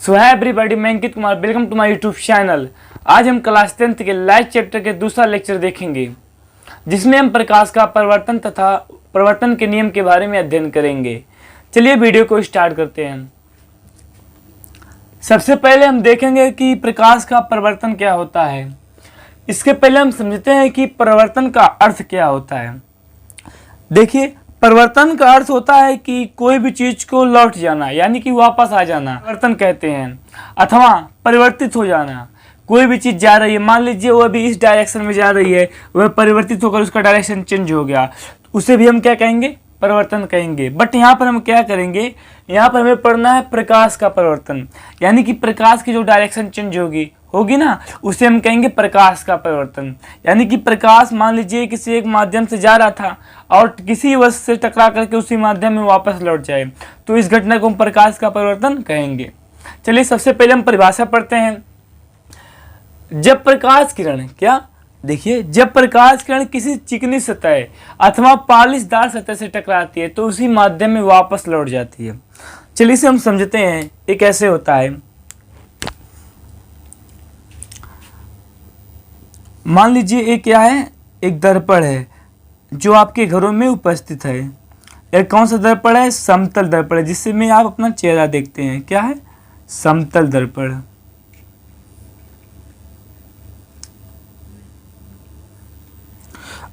सो hi everybody, मैं Ankit Kumar, welcome to my YouTube channel. आज हम क्लास 10th के लाइफ चैप्टर के दूसरा लेक्चर देखेंगे, जिसमें हम प्रकाश का परिवर्तन तथा परिवर्तन के नियम के बारे में अध्ययन करेंगे। चलिए वीडियो को स्टार्ट करते हैं। सबसे पहले हम देखेंगे कि प्रकाश का परिवर्तन क्या होता है। इसके पहले हम समझते हैं कि परिवर्तन का अर्थ क्या होता है। देखिए, परिवर्तन का अर्थ होता है कि कोई भी चीज को लौट जाना, यानी कि वापस आ जाना, परिवर्तन कहते हैं, अथवा परिवर्तित हो जाना। कोई भी चीज जा रही है, मान लीजिए वो अभी इस डायरेक्शन में जा रही है, वह परिवर्तित होकर उसका डायरेक्शन चेंज हो गया, उसे भी हम क्या कहेंगे? परिवर्तन कहेंगे। बट यहाँ पर हम क्या करेंगे? यहाँ पर हमें पढ़ना है प्रकाश का परिवर्तन, यानी कि प्रकाश की जो डायरेक्शन चेंज होगी ना, उसे हम कहेंगे प्रकाश का परिवर्तन। यानी कि प्रकाश मान लीजिए किसी एक माध्यम से जा रहा था और किसी वस्तु से टकरा करके उसी माध्यम में वापस लौट जाए, तो इस घटना को हम प्रकाश का परिवर्तन कहेंगे। चलिए, सबसे पहले हम परिभाषा पढ़ते हैं। जब प्रकाश किरण, क्या देखिए, जब प्रकाश किरण किसी चिकनी सतह अथवा पालिशदार सतह से टकराती है तो उसी माध्यम में वापस लौट जाती है। चलिए इसे हम समझते हैं, ये कैसे होता है। मान लीजिए एक क्या है, एक दर्पण है जो आपके घरों में उपस्थित है। एक कौन सा दर्पण है? समतल दर्पण है, जिससे में आप अपना चेहरा देखते हैं। क्या है? समतल दर्पण।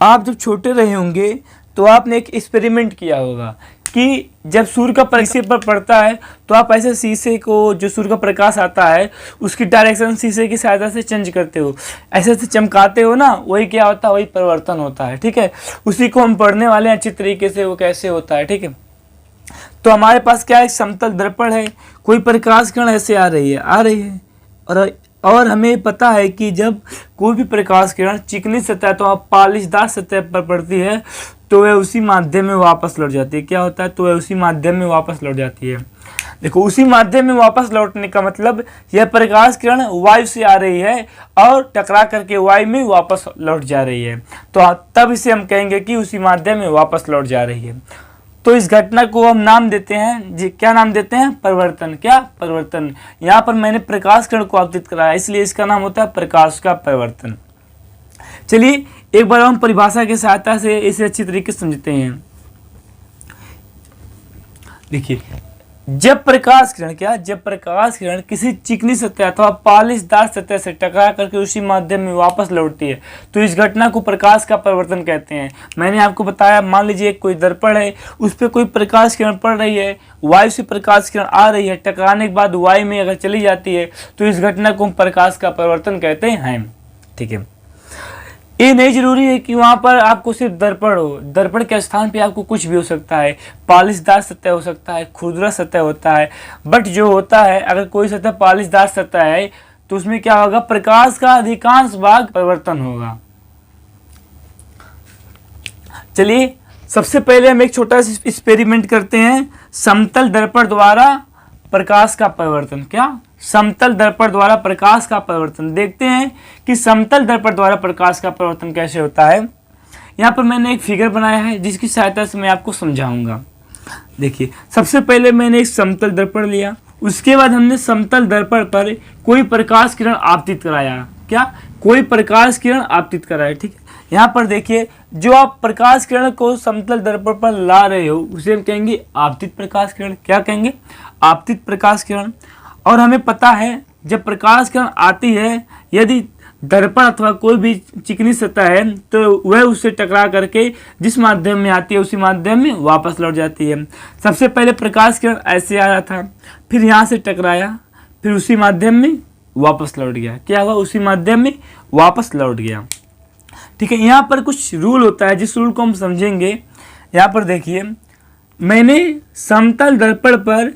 आप जब छोटे रहे होंगे तो आपने एक एक्सपेरिमेंट किया होगा कि जब सूर्य का प्रकाश पर पड़ता है तो आप ऐसे शीशे को, जो सूर्य का प्रकाश आता है उसकी डायरेक्शन शीशे की सहायता से चेंज करते हो, ऐसे चमकाते हो ना, वही क्या होता है? वही परिवर्तन होता है। ठीक है, उसी को हम पढ़ने वाले हैं अच्छी तरीके से, वो कैसे होता है। ठीक है, तो हमारे पास क्या है? समतल दर्पण है, कोई प्रकाश किरण ऐसे आ रही है और हमें पता है कि जब कोई भी प्रकाश किरण चिकनी सतह तो पालिशदार सतह पर पड़ती है तो वह उसी माध्यम में वापस लौट जाती है। क्या होता है? तो वह उसी माध्यम में वापस लौट जाती है। देखो, उसी माध्यम में वापस लौटने का मतलब यह प्रकाश किरण वायु से आ रही है और टकरा करके वायु में वापस लौट जा रही है, तो तब इसे हम कहेंगे कि उसी माध्यम में वापस लौट जा रही है। तो इस घटना को हम नाम देते हैं जी, क्या नाम देते हैं? परिवर्तन। क्या? परिवर्तन। यहाँ पर मैंने प्रकाश किरण को आपतित कराया, इसलिए इसका नाम होता है प्रकाश का परिवर्तन। चलिए एक बार हम परिभाषा की सहायता से इसे अच्छी तरीके से समझते हैं। देखिए, जब प्रकाश किरण, क्या, जब प्रकाश किरण किसी चिकनी सतह अथवा पालिशदार सतह से टकरा करके उसी माध्यम में वापस लौटती है तो इस घटना को प्रकाश का परिवर्तन कहते हैं। मैंने आपको बताया, मान लीजिए कोई दर्पण है, उस पर कोई प्रकाश किरण पड़ रही है, वायु से प्रकाश किरण आ रही है, टकराने के बाद वायु में अगर चली जाती है तो इस घटना को हम प्रकाश का परिवर्तन कहते हैं। ठीक है, ये नहीं जरूरी है कि वहां पर आपको सिर्फ दर्पण हो, दर्पण के स्थान पे आपको कुछ भी हो सकता है, पालिशदार सतह हो सकता है, खुरदरा सतह होता है। बट जो होता है, अगर कोई सतह पालिशदार सतह है तो उसमें क्या होगा? प्रकाश का अधिकांश भाग परिवर्तन होगा। चलिए सबसे पहले हम एक छोटा सा एक्सपेरिमेंट करते हैं, समतल दर्पण द्वारा प्रकाश का परिवर्तन। क्या? समतल दर्पण द्वारा प्रकाश का परिवर्तन। देखते हैं कि समतल दर्पण द्वारा प्रकाश का परिवर्तन कैसे होता है। यहाँ पर मैंने एक फिगर बनाया है जिसकी सहायता से मैं आपको समझाऊंगा। देखिए, सबसे पहले मैंने एक समतल दर्पण लिया, उसके बाद हमने समतल दर्पण पर कोई प्रकाश किरण आपतित कराया। क्या? कोई प्रकाश किरण आपतित कराया। ठीक है, यहाँ पर देखिए, जो आप प्रकाश किरण को समतल दर्पण पर ला रहे हो उसे हम कहेंगे आपतित प्रकाश किरण। क्या कहेंगे? आपतित प्रकाश किरण। और हमें पता है जब प्रकाश किरण आती है, यदि दर्पण अथवा कोई भी चिकनी सतह है तो वह उससे टकरा करके जिस माध्यम में आती है उसी माध्यम में वापस लौट जाती है। सबसे पहले प्रकाश किरण ऐसे आ रहा था, फिर यहाँ से टकराया, फिर उसी माध्यम में वापस लौट गया। क्या हुआ? उसी माध्यम में वापस लौट गया। ठीक है, यहाँ पर कुछ रूल होता है जिस रूल को हम समझेंगे। यहाँ पर देखिए, मैंने समतल दर्पण पर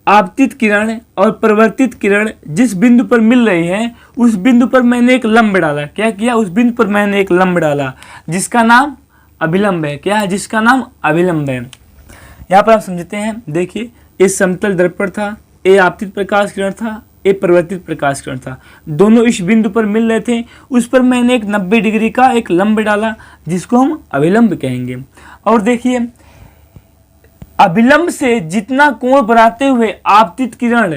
आपतित किरण और परिवर्तित किरण जिस बिंदु पर मिल रही है उस बिंदु पर मैंने एक लंब डाला। क्या किया? उस बिंदु पर मैंने एक लंब डाला जिसका नाम अभिलंब है। क्या है? जिसका नाम अभिलंब है। यहाँ पर आप समझते हैं। देखिए, ये समतल दर्पण था, ये आपतित प्रकाश किरण था, ये परिवर्तित प्रकाश किरण था, दोनों इस बिंदु पर मिल रहे थे, उस पर मैंने एक 90 डिग्री का एक लंब डाला जिसको हम अभिलंब कहेंगे। और देखिए, अभिलंब से जितना कोण बनाते हुए आपतित किरण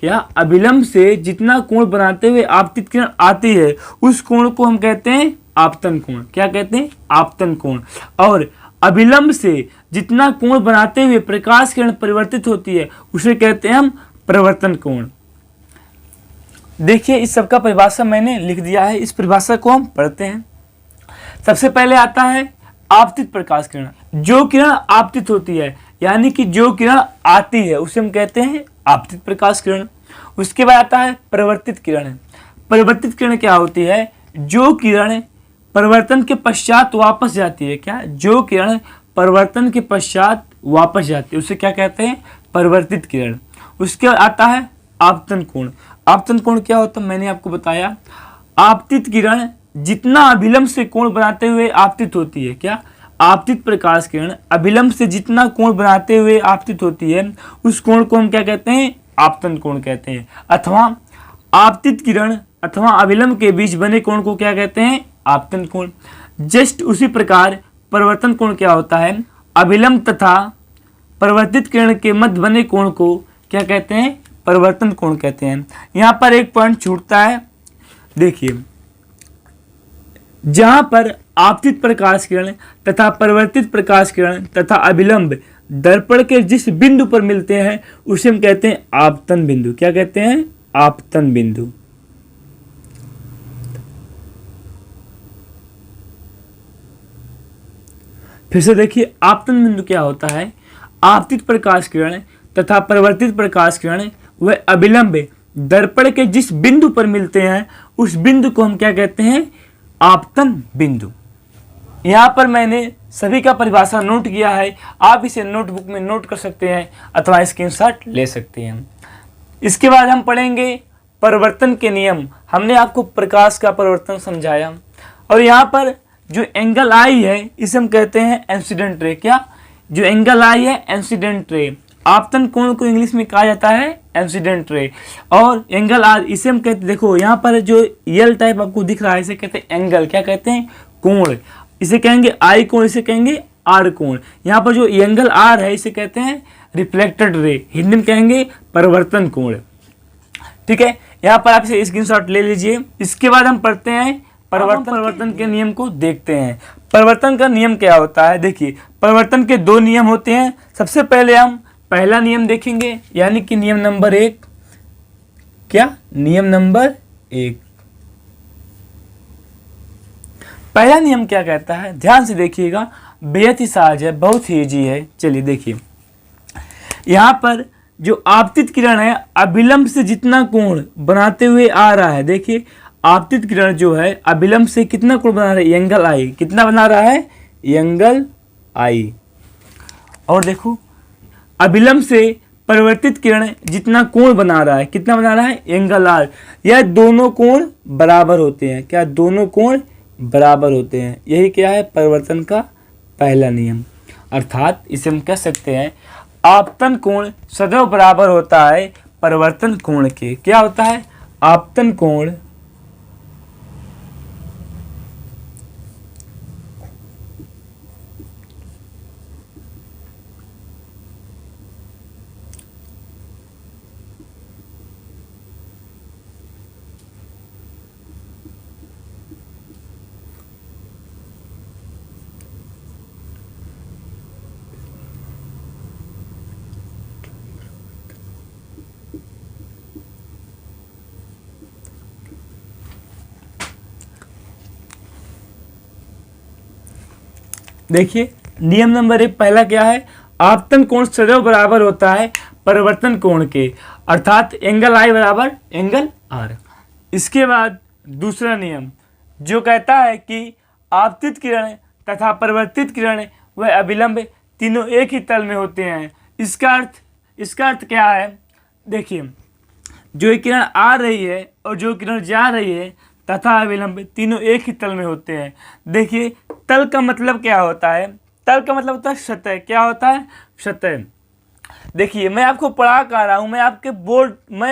क्या अभिलंब से जितना कोण बनाते हुए आपतित किरण आती है उस कोण को हम कहते हैं आपतन कोण। क्या कहते हैं? आपतन कोण। और अभिलंब से जितना कोण बनाते हुए प्रकाश किरण परिवर्तित होती है उसे कहते हैं हम प्रवर्तन कोण। देखिए इस सबका परिभाषा मैंने लिख दिया है, इस परिभाषा को हम पढ़ते हैं। सबसे पहले आता है आपतित प्रकाश किरण। जो किरण आपतित होती है यानी कि जो किरण आती है उसे हम कहते हैं आपतित प्रकाश किरण। उसके बाद आता है परिवर्तित किरण। परिवर्तित किरण क्या होती है? जो किरण परिवर्तन के पश्चात वापस जाती है। क्या? जो किरण परिवर्तन के पश्चात वापस जाती है उसे क्या कहते हैं? परिवर्तित किरण। उसके बाद आता है आपतन कोण। आपतन कोण क्या होता है? मैंने आपको बताया। आपतित किरण जितना अभिलंब से कोण बनाते हुए आपतित होती है। क्या? आपतित प्रकाश किरण अभिलंब से जितना कोण बनाते हुए आपतित होती है उस कोण को हम क्या कहते हैं? आपतन कोण कहते हैं। अथवा आपतित किरण अथवा अभिलंब के बीच बने कोण को क्या कहते हैं? आपतन कोण। जस्ट उसी प्रकार परिवर्तन कोण क्या होता है? अभिलंब तथा परिवर्तित किरण के मध्य बने कोण को क्या कहते हैं? परिवर्तन कोण कहते हैं। यहाँ पर एक पॉइंट छूटता है, देखिए, जहां पर आपतित प्रकाश किरण तथा परिवर्तित प्रकाश किरण तथा अभिलंब दर्पण के जिस बिंदु पर मिलते हैं उसे हम कहते हैं आपतन बिंदु। क्या कहते हैं? आपतन बिंदु। फिर से देखिए आपतन बिंदु क्या होता है? आपतित प्रकाश किरण तथा परिवर्तित प्रकाश किरण व अभिलंब दर्पण के जिस बिंदु पर मिलते हैं उस बिंदु को हम क्या कहते हैं? आपतन बिंदु। यहाँ पर मैंने सभी का परिभाषा नोट किया है, आप इसे नोटबुक में नोट कर सकते हैं अथवा स्क्रीनशॉट ले सकते हैं। इसके बाद हम पढ़ेंगे परिवर्तन के नियम। हमने आपको प्रकाश का परिवर्तन समझाया और यहाँ पर जो एंगल आई है इसे हम कहते हैं इंसिडेंट रे। क्या? जो एंगल आई है इंसिडेंट रे। आपतन कोण को इंग्लिश में कहा जाता है इंसिडेंट रे। और एंगल आर इसे हम कहते, देखो यहाँ पर जो यल टाइप आपको दिख रहा है इसे कहते हैं एंगल। क्या कहते हैं? कोण। इसे कहेंगे आई कोण, इसे कहेंगे आर कोण। यहाँ पर जो एंगल आर है इसे कहते हैं रिफ्लेक्टेड रे, हिंदी में कहेंगे परिवर्तन कोण। ठीक है, यहाँ पर आप इसे स्क्रीनशॉट ले लीजिए। इसके बाद हम पढ़ते हैं परिवर्तन के नियम को देखते हैं। परिवर्तन का नियम क्या होता है? देखिए परिवर्तन के दो नियम होते हैं। सबसे पहले हम पहला नियम देखेंगे यानी कि नियम नंबर 1। क्या? नियम नंबर 1। पहला नियम क्या कहता है? ध्यान से देखिएगा, बेहद ही सहज है, बहुत ही इजी है। चलिए देखिए, यहाँ पर जो आपतित किरण है अभिलंब से जितना कोण बनाते हुए आ रहा है, देखिए आपतित किरण जो है अभिलंब से कितना कोण बना रहा है? एंगल आई। कितना बना रहा है? एंगल आई। और देखो अभिलंब से परिवर्तित किरण जितना कोण बना रहा है, कितना बना रहा है? Angle R. यह दोनों कोण बराबर होते हैं। क्या? दोनों कोण बराबर होते हैं। यही क्या है? परिवर्तन का पहला नियम। अर्थात इसे हम कह सकते हैं आपतन कोण सदैव बराबर होता है परिवर्तन कोण के। क्या होता है? आपतन कोण देखिए नियम नंबर 1 पहला क्या है? आपतन कोण सदैव बराबर होता है परिवर्तन कोण के, अर्थात एंगल आई बराबर एंगल आर। इसके बाद दूसरा नियम जो कहता है कि आपतित किरण तथा परिवर्तित किरण व अभिलंब तीनों एक ही तल में होते हैं। इसका अर्थ क्या है? देखिए जो किरण आ रही है और जो किरण जा रही है तथा अभिलंब तीनों एक ही तल में होते हैं। देखिए तल का मतलब क्या होता है? तल का मतलब होता है सतह। क्या होता है? सतह। देखिए मैं आपको पढ़ा कर रहा हूँ, मैं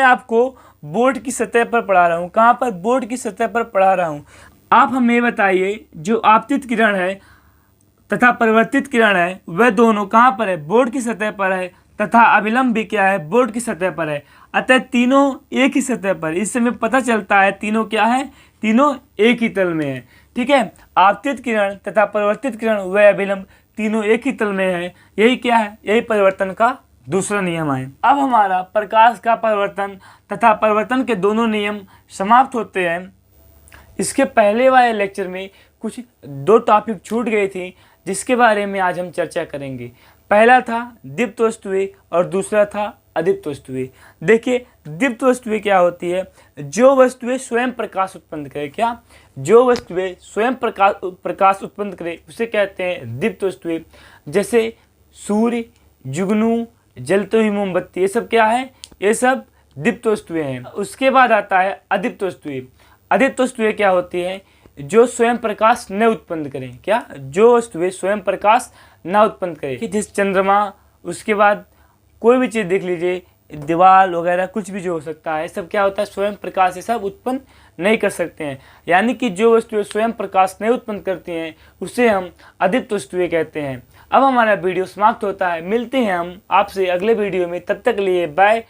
आपको बोर्ड की सतह पर पढ़ा रहा हूँ। कहाँ पर? बोर्ड की सतह पर पढ़ा रहा हूँ। आप हमें बताइए जो आपतित किरण है तथा परिवर्तित किरण है वह दोनों कहाँ पर है? बोर्ड की सतह पर है। तथा अभिलंब भी क्या है, बोर्ड की सतह पर है। अतः तीनों एक ही सतह पर, इससे हमें पता चलता है तीनों क्या है, तीनों एक ही तल में है। ठीक है, आपतित किरण तथा परावर्तित किरण व अभिलंब तीनों एक ही तल में है। यही क्या है, यही परिवर्तन का दूसरा नियम है। अब हमारा प्रकाश का परिवर्तन तथा परिवर्तन के दोनों नियम समाप्त होते हैं। इसके पहले वाले लेक्चर में कुछ 2 टॉपिक छूट गए थे, जिसके बारे में आज हम चर्चा करेंगे। पहला था दीप्त वस्तुएं और दूसरा था अदीप्त वस्तुएं। देखिए, दीप्त वस्तुएं क्या होती है, जो वस्तुएं स्वयं प्रकाश उत्पन्न करे। क्या, जो वस्तुएं स्वयं प्रकाश उत्पन्न करे उसे कहते हैं दीप्त वस्तुएं। जैसे सूर्य, जुगनू, जलती हुई मोमबत्ती, ये सब क्या है, ये सब दीप्त वस्तुएं हैं। उसके बाद आता है अदीप्त वस्तुएं। अदीप्त वस्तुएं क्या होती है, जो स्वयं प्रकाश न उत्पन्न करें। क्या, जो वस्तुएं स्वयं प्रकाश न उत्पन्न करें, कि जैसे चंद्रमा, उसके बाद कोई भी चीज़ देख लीजिए, दीवार वगैरह कुछ भी जो हो सकता है, सब क्या होता है, स्वयं प्रकाश ये सब उत्पन्न नहीं कर सकते हैं। यानी कि जो वस्तुएं स्वयं प्रकाश नहीं उत्पन्न करती हैं उसे हम अदीप्त वस्तुएं कहते हैं। अब हमारा वीडियो समाप्त होता है, मिलते हैं हम आपसे अगले वीडियो में, तब तक लिए बाय।